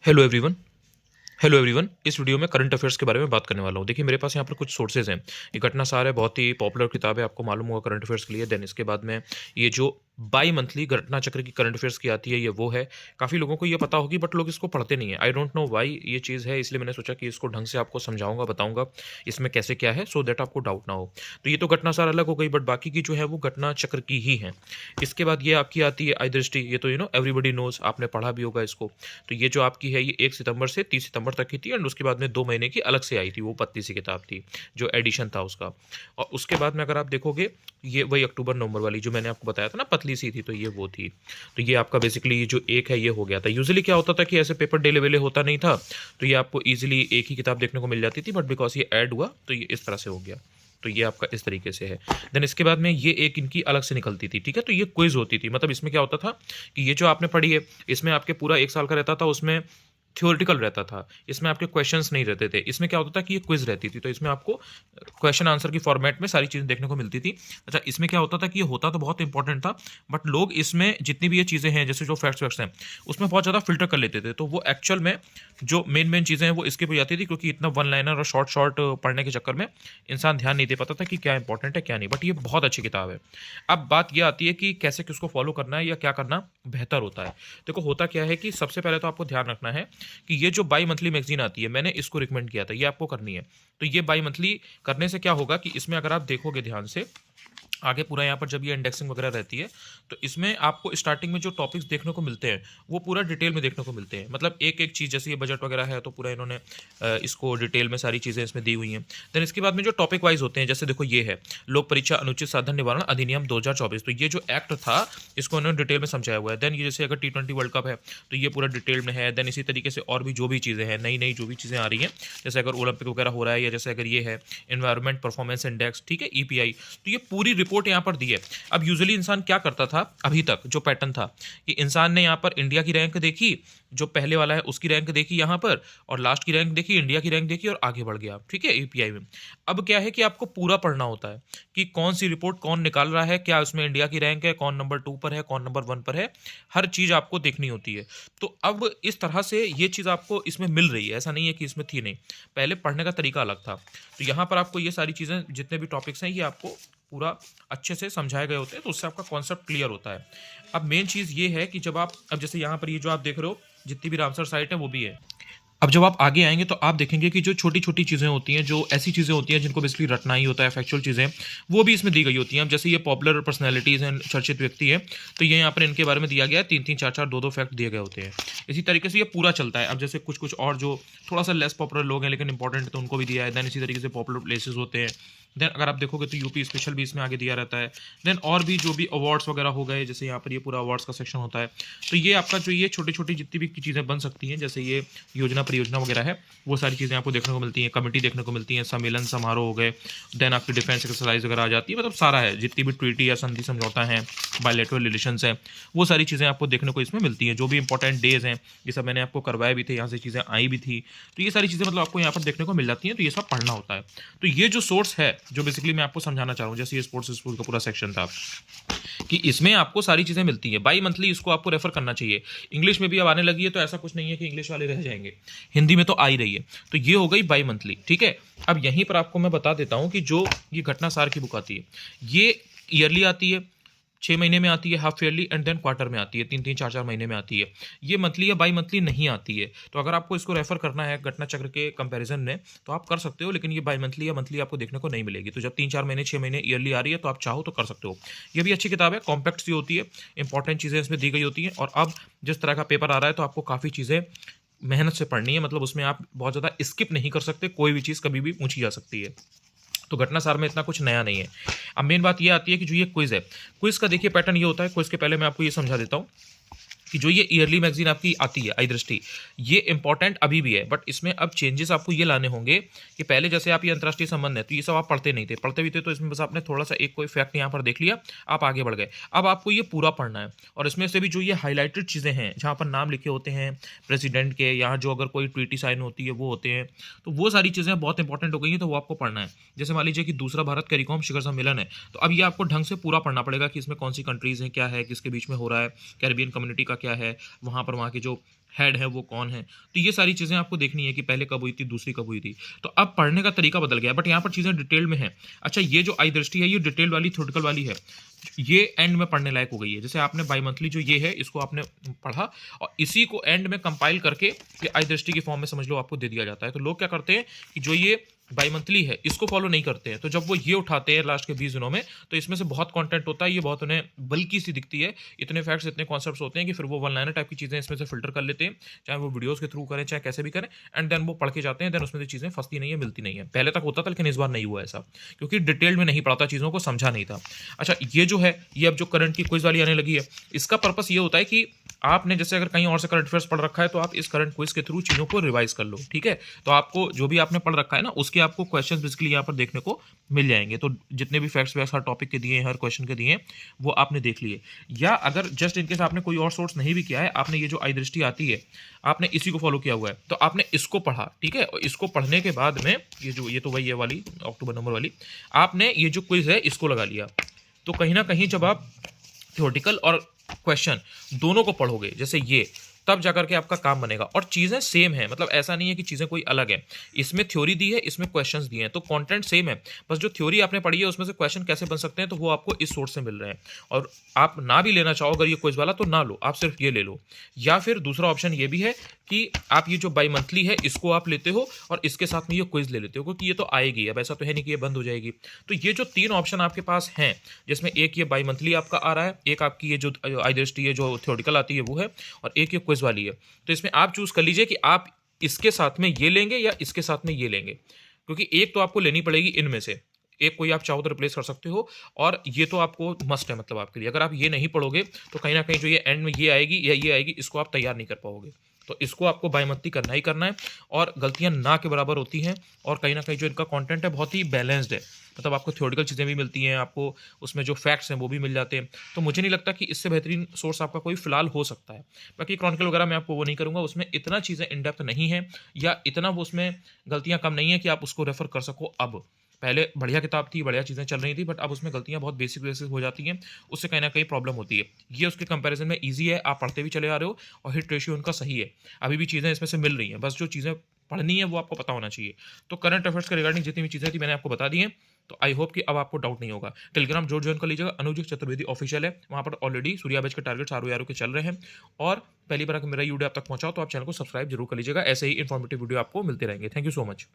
Hello everyone. Hello everyone, इस video में current affairs के बारे में बात करने वाला हूँ। देखिए, मेरे पास यहाँ पर कुछ सोर्सेज हैं। ये घटनासार है, बहुत ही पॉपुलर किताब है, आपको मालूम होगा करंट अफेयर्स के लिए। देन इसके बाद में ये जो बाई मंथली घटना चक्र की करंट अफेयर्स की आती है, ये वो है। काफ़ी लोगों को ये पता होगी, बट लोग इसको पढ़ते नहीं है। आई डोंट नो वाई ये चीज़ है, इसलिए मैंने सोचा कि इसको ढंग से आपको समझाऊंगा, बताऊंगा इसमें कैसे क्या है, सो दैट आपको डाउट ना हो। तो ये तो घटनासार अलग हो गई, बट बाकी की जो है वो घटना चक्र की ही है। इसके बाद ये आपकी आती है आई दृष्टि। ये तो एवरीबडी नोज, आपने पढ़ा भी होगा इसको। तो ये जो आपकी है, ये 1 सितंबर से 30 सितंबर तक की थी, एंड उसके बाद में 2 महीने की अलग से आई थी, वो पतली सी किताब थी, जो एडिशन था उसका। और उसके बाद में अगर आप देखोगे, ये वही अक्टूबर नवंबर वाली जो मैंने आपको बताया था ना, पतली सी थी, तो ये वो थी। तो ये आपका बेसिकली ये जो एक है, ये हो गया था। यूजुअली क्या होता था कि ऐसे पेपर डेले वेले होता नहीं था, तो ये आपको ईजिली एक ही किताब देखने को मिल जाती थी, बट बिकॉज ये ऐड हुआ तो ये इस तरह से हो गया। तो ये आपका इस तरीके से है। देन इसके बाद में ये एक इनकी अलग से निकलती थी, ठीक है। तो ये क्विज होती थी, मतलब इसमें क्या होता था कि ये जो आपने पढ़ी है, इसमें आपके पूरा 1 साल का रहता था, उसमें थ्योरेटिकल रहता था, इसमें आपके क्वेश्चंस नहीं रहते थे। इसमें क्या होता था कि ये क्विज रहती थी, तो इसमें आपको क्वेश्चन आंसर की फॉर्मेट में सारी चीज़ें देखने को मिलती थी। अच्छा, इसमें क्या होता था कि ये होता तो बहुत इंपॉर्टेंट था, बट लोग इसमें जितनी भी ये चीज़ें हैं, जैसे जो फैक्ट्स वैक्ट्स हैं, उसमें बहुत ज़्यादा फिल्टर कर लेते थे। तो वो एक्चुअल में जो मेन मेन चीज़ें हैं वो स्किप हो जाती थी, क्योंकि इतना वन लाइनर और शॉर्ट शॉर्ट पढ़ने के चक्कर में इंसान ध्यान नहीं दे पाता था कि क्या इंपॉर्टेंट है क्या नहीं। बट ये बहुत अच्छी किताब है। अब बात ये आती है कि कैसे किसको फॉलो करना है या क्या करना बेहतर होता है। देखो, होता क्या है कि सबसे पहले तो आपको ध्यान रखना है कि ये जो बाई मंथली मैगजीन आती है, मैंने इसको रिकमेंड किया था, ये आपको करनी है। तो ये बाई मंथली करने से क्या होगा कि इसमें अगर आप देखोगे ध्यान से आगे पूरा, यहाँ पर जब ये इंडेक्सिंग वगैरह रहती है, तो इसमें आपको स्टार्टिंग में जो टॉपिक्स देखने को मिलते हैं वो पूरा डिटेल में देखने को मिलते हैं। मतलब एक एक चीज़, जैसे ये बजट वगैरह है तो पूरा इन्होंने इसको डिटेल में सारी चीज़ें इसमें दी हुई हैं। देन इसके बाद में जो टॉपिक वाइज होते हैं, जैसे देखो ये है लोक परीक्षा अनुचित साधन निवारण अधिनियम 2024। तो ये जो एक्ट था, इसको इन्होंने डिटेल में समझाया हुआ है। देन ये जैसे अगर T20 वर्ल्ड कप है तो ये पूरा डिटेल में है। देन इसी तरीके से और भी जो भी चीज़ें हैं, नई नई जो भी चीज़ें आ रही हैं, जैसे अगर ओलंपिक वगैरह हो रहा है, या जैसे अगर ये है इन्वायरमेंट परफॉर्मेंस इंडेक्स, ठीक है, EPI, तो ये पूरी रिपोर्ट यहाँ पर दी है। अब यूजुअली इंसान क्या करता था, अभी तक जो पैटर्न था कि इंसान ने यहाँ पर इंडिया की रैंक देखी, जो पहले वाला है उसकी रैंक देखी यहाँ पर, और लास्ट की रैंक देखी, इंडिया की रैंक देखी, और आगे बढ़ गया, ठीक है, API में। अब क्या है कि आपको पूरा पढ़ना होता है कि कौन सी रिपोर्ट कौन निकाल रहा है, क्या उसमें इंडिया की रैंक है, कौन नंबर 2 पर है, कौन नंबर 1 पर है, हर चीज़ आपको देखनी होती है। तो अब इस तरह से ये चीज़ आपको इसमें मिल रही है, ऐसा नहीं है कि इसमें थी नहीं। पहले पढ़ने का तरीका अलग था। तो यहाँ पर आपको ये सारी चीज़ें, जितने भी टॉपिक्स हैं, ये आपको पूरा अच्छे से समझाए गए होते हैं, तो उससे आपका कॉन्सेप्ट क्लियर होता है। अब मेन चीज़ ये है कि जब आप, अब जैसे यहाँ पर ये जो आप देख रहे हो, जितनी भी रामसर साइट है वो भी है। अब जब आप आगे आएंगे तो आप देखेंगे कि जो छोटी छोटी चीज़ें होती हैं, जो ऐसी चीज़ें होती हैं जिनको बेसिकली रटना ही होता है, फैक्चुअल चीज़ें, वो भी इसमें दी गई होती हैं। अब जैसे ये पॉपुलर पर्सनैलिटीज़ हैं, चर्चित व्यक्ति हैं, तो ये यहाँ पर इनके बारे में दिया गया है, 3-3, 4-4, 2-2 फैक्ट दिए गए होते हैं। इसी तरीके से ये पूरा चलता है। अब जैसे कुछ कुछ और जो थोड़ा सा लेस पॉपुलर लोग हैं लेकिन इंपॉर्टेंट, तो उनको भी दिया है। देन इसी तरीके से पॉपुलर प्लेसेस होते हैं। देन अगर आप देखोगे तो यूपी स्पेशल भी इसमें आगे दिया रहता है। देन और भी जो भी अवार्ड्स वगैरह हो गए, जैसे यहाँ पर ये पूरा अवार्ड्स का सेक्शन होता है। तो ये आपका जो ये छोटी छोटी जितनी भी चीज़ें बन सकती हैं, जैसे ये योजना परियोजना वगैरह है, वो सारी चीज़ें आपको देखने को मिलती हैं। कमेटी देखने को मिलती हैं, सम्मेलन समारोह हो गए। देन आपकी डिफेंस एक्सरसाइज वगैरह आ जाती है। मतलब सारा है, जितनी भी ट्रीटी या संधि समझौता है, बायलैटरल रिलेशंस हैं, वो सारी चीज़ें आपको देखने को इसमें मिलती हैं। जो भी इंपॉर्टेंट डेज हैं, ये सब मैंने आपको करवाए भी थे, यहाँ से चीज़ें आई भी थी। तो ये सारी चीज़ें मतलब आपको यहाँ पर देखने को मिल जाती हैं। तो ये सब पढ़ना होता है। तो ये जो सोर्स है, जो बेसिकली मैं आपको समझाना चाह रहा हूँ, जैसे ये स्पोर्ट्स स्कूल का पूरा सेक्शन था, कि इसमें आपको सारी चीज़ें मिलती हैं। बाई मंथली इसको आपको रेफर करना चाहिए। इंग्लिश में भी अब आने लगी है, तो ऐसा कुछ नहीं है कि इंग्लिश वाले रह जाएंगे, हिंदी में तो आ ही रही है। तो ये हो गई बाई मंथली, ठीक है। अब यहीं पर आपको मैं बता देता हूं कि जो ये घटनासार की बुक आती है, ये ईयरली आती है, 6 महीने में आती है, half yearly, and then quarter में आती है, 3-3, 4-4 महीने में आती है। ये मंथली या बाई मंथली नहीं आती है। तो अगर आपको इसको रेफर करना है घटना चक्र के कंपैरिजन में, तो आप कर सकते हो, लेकिन ये बाई मंथली या मंथली आपको देखने को नहीं मिलेगी। तो जब 3-4 महीने, 6 महीने ईयरली आ रही है, तो आप चाहो तो कर सकते हो। ये भी अच्छी किताब है, कॉम्पैक्ट सी होती है, इंपॉर्टेंट चीज़ें इसमें दी गई होती हैं। और अब जिस तरह का पेपर आ रहा है, तो आपको काफ़ी चीज़ें मेहनत से पढ़नी है। मतलब उसमें आप बहुत ज़्यादा स्किप नहीं कर सकते, कोई भी चीज़ कभी भी पूछी जा सकती है। तो घटनासार में इतना कुछ नया नहीं है। अब मेन बात ये आती है कि जो ये क्विज है, क्विज का देखिए पैटर्न ये होता है। क्विज के पहले मैं आपको ये समझा देता हूँ कि जो ये ईयरली मैगजीन आपकी आती है, आई दृष्टि, ये इंपॉर्टेंट अभी भी है, बट इसमें अब चेंजेस आपको ये लाने होंगे कि पहले जैसे आप ये अंतर्राष्ट्रीय संबंध है, तो ये सब आप पढ़ते नहीं थे, पढ़ते भी थे तो इसमें बस आपने थोड़ा सा एक कोई फैक्ट यहाँ पर देख लिया, आप आगे बढ़ गए। अब आपको ये पूरा पढ़ना है, और इसमें से भी जो ये हाईलाइटेड चीज़ें हैं, जहाँ पर नाम लिखे होते हैं प्रेसिडेंट के, यहाँ जो अगर कोई ट्रीटी साइन होती है वो होते हैं, तो वो सारी चीज़ें बहुत इंपॉर्टेंट हो गई हैं, तो वो आपको पढ़ना है। जैसे मान लीजिए कि दूसरा भारत कैरिकॉम शिखर सम्मेलन है, तो अब ये आपको ढंग से पूरा पढ़ना पड़ेगा कि इसमें कौन सी कंट्रीज़ हैं, क्या है, किसके बीच में हो रहा है, कैरिबियन कम्युनिटी का क्या है, वहाँ पर वहाँ के जो हेड है वो कौन है। तो ये सारी चीज़ें आपको देखनी है कि पहले कब हुई थी, दूसरी कब हुई थी। तो अब पढ़ने का तरीका बदल गया, बट यहाँ पर चीज़ें डिटेल में हैं। अच्छा, ये जो आई दृष्टि है, ये डिटेल वाली, थ्योरेटिकल वाली है। ये एंड में पढ़ने लायक हो गई है। जैसे आपने बाई मंथली जो ये है, इसको आपने पढ़ा और इसी को एंड में कंपाइल करके ये आई दृष्टि की फॉर्म में समझ लो आपको दे दिया जाता है। तो लोग क्या करते हैं कि जो ये बाई मंथली है, इसको फॉलो नहीं करते हैं। तो जब वो ये उठाते हैं लास्ट के 20 दिनों में, तो इसमें से बहुत कंटेंट होता है, ये बहुत उन्हें बल्की सी दिखती है। इतने फैक्ट्स, इतने कॉन्सेप्ट्स होते हैं कि फिर वो वन लाइनर टाइप की चीज़ें इसमें से फ़िल्टर कर लेते हैं, चाहे वो वीडियोज़ के थ्रू करें, चाहे कैसे भी करें, एंड देन वो पढ़ के जाते हैं। देन उसमें से चीज़ें फँसती नहीं है, मिलती नहीं है। पहले तक होता था, लेकिन इस बार नहीं हुआ ऐसा, क्योंकि डिटेल में नहीं पढ़ा था, चीज़ों को समझा नहीं था। अच्छा, ये जो है, ये अब जो करंट की क्विज़ वाली आने लगी है, इसका पर्पस ये होता है कि आपने जैसे अगर कहीं और से करंट अफेयर्स पढ़ रखा है, तो आप इस करंट क्विज़ के थ्रू चीज़ों को रिवाइज कर लो, ठीक है? तो आपको जो भी आपने पढ़ रखा है ना, उसके आपको क्वेश्चंस बेसिकली यहाँ पर देखने को मिल जाएँगे। तो जितने भी फैक्ट्स वैक्ट्स हर टॉपिक के दिए हैं, हर क्वेश्चन के दिए हैं, वो आपने देख लिए। या अगर जस्ट इन केस आपने कोई और सोर्स नहीं भी किया है, आपने ये जो आई दृष्टि आती है, आपने इसी को फॉलो किया हुआ है, तो आपने इसको पढ़ा, ठीक है? और इसको पढ़ने के बाद में ये तो वही है वाली अक्टूबर नवंबर वाली, आपने ये जो क्विज़ है, इसको लगा लिया। तो कहीं न कहीं जब आप थ्योरेटिकल और क्वेश्चन दोनों को पढ़ोगे, जैसे ये, तब जाकर के आपका काम बनेगा। और चीज़ें सेम है, मतलब ऐसा नहीं है कि चीज़ें कोई अलग है। इसमें थ्योरी दी है, इसमें क्वेश्चंस दिए हैं, तो कंटेंट सेम है। बस जो थ्योरी आपने पढ़ी है, उसमें से क्वेश्चन कैसे बन सकते हैं, तो वो आपको इस सोर्स से मिल रहे हैं। और आप ना भी लेना चाहो अगर ये क्विज वाला, तो ना लो, आप सिर्फ ये ले लो। या फिर दूसरा ऑप्शन ये भी है कि आप ये जो बाई मंथली है, इसको आप लेते हो और इसके साथ में ये क्विज ले लेते हो, क्योंकि ये तो आएगी। अब ऐसा तो है नहीं कि ये बंद हो जाएगी। तो ये जो 3 ऑप्शन आपके पास हैं, जिसमें एक ये बाई मंथली आपका आ रहा है, एक आपकी ये जो आई दृष्टि है, जो थ्योरेटिकल आती है वो है, और एक ये क्विज वाली है। तो इसमें आप चूज़ कर लीजिए कि आप इसके साथ में ये लेंगे या इसके साथ में ये लेंगे। क्योंकि एक तो आपको लेनी पड़ेगी इनमें से। एक कोई आप चाहो तो रिप्लेस कर सकते हो, और ये तो आपको मस्ट है, मतलब आपके लिए। अगर आप ये नहीं पढ़ोगे, तो कहीं न कहीं जो ये एंड में ये आएगी या ये आएगी, इसको आप तैयार नहीं कर पाओगे। तो इसको आपको बायमत्ती करना ही करना है, और गलतियाँ ना के बराबर होती हैं। और कहीं न कहीं जो इनका कंटेंट है, बहुत ही बैलेंस्ड है। मतलब आपको थ्योरेटिकल चीज़ें भी मिलती हैं, आपको उसमें जो फैक्ट्स हैं वो भी मिल जाते हैं। तो मुझे नहीं लगता कि इससे बेहतरीन सोर्स आपका कोई फ़िलहाल हो सकता है। बाकी क्रॉनिकल वगैरह मैं आपको वो नहीं करूँगा, उसमें इतना चीज़ें इन डेप्थ नहीं है, या इतना वो उसमें गलतियाँ कम नहीं है कि आप उसको रेफ़र कर सको अब। पहले बढ़िया किताब थी, बढ़िया चीज़ें चल रही थी, बट अब उसमें गलतियाँ बहुत बेसिक बेसिक हो जाती हैं, उससे कहीं न कहीं प्रॉब्लम होती है। ये उसके कंपैरिज़न में ईज़ी है, आप पढ़ते भी चले आ रहे हो, और हिट रेशियो उनका सही है। अभी भी चीज़ें इसमें से मिल रही हैं, बस जो चीज़ें पढ़नी है वो आपको पता होना चाहिए। तो करंट अफेयर्स के रिगार्डिंग जितनी भी चीज़ें थी, मैंने आपको बता दी हैं। तो आई होप कि अब आपको डाउट नहीं होगा। टेलीग्राम ज़रूर जॉइन कर लीजिएगा, अनुज चतुर्वेदी ऑफिशियल है, वहाँ पर ऑलरेडी सूर्या बैच के टारगेट्स आरओ के चल रहे हैं। और पहली बार अगर मेरा वीडियो आप तक पहुँचा हो, तो आप चैनल को सब्सक्राइब जरूर कर लीजिएगा। ऐसे ही इन्फॉर्मेटिव वीडियो आपको मिलते रहेंगे। Thank you so much.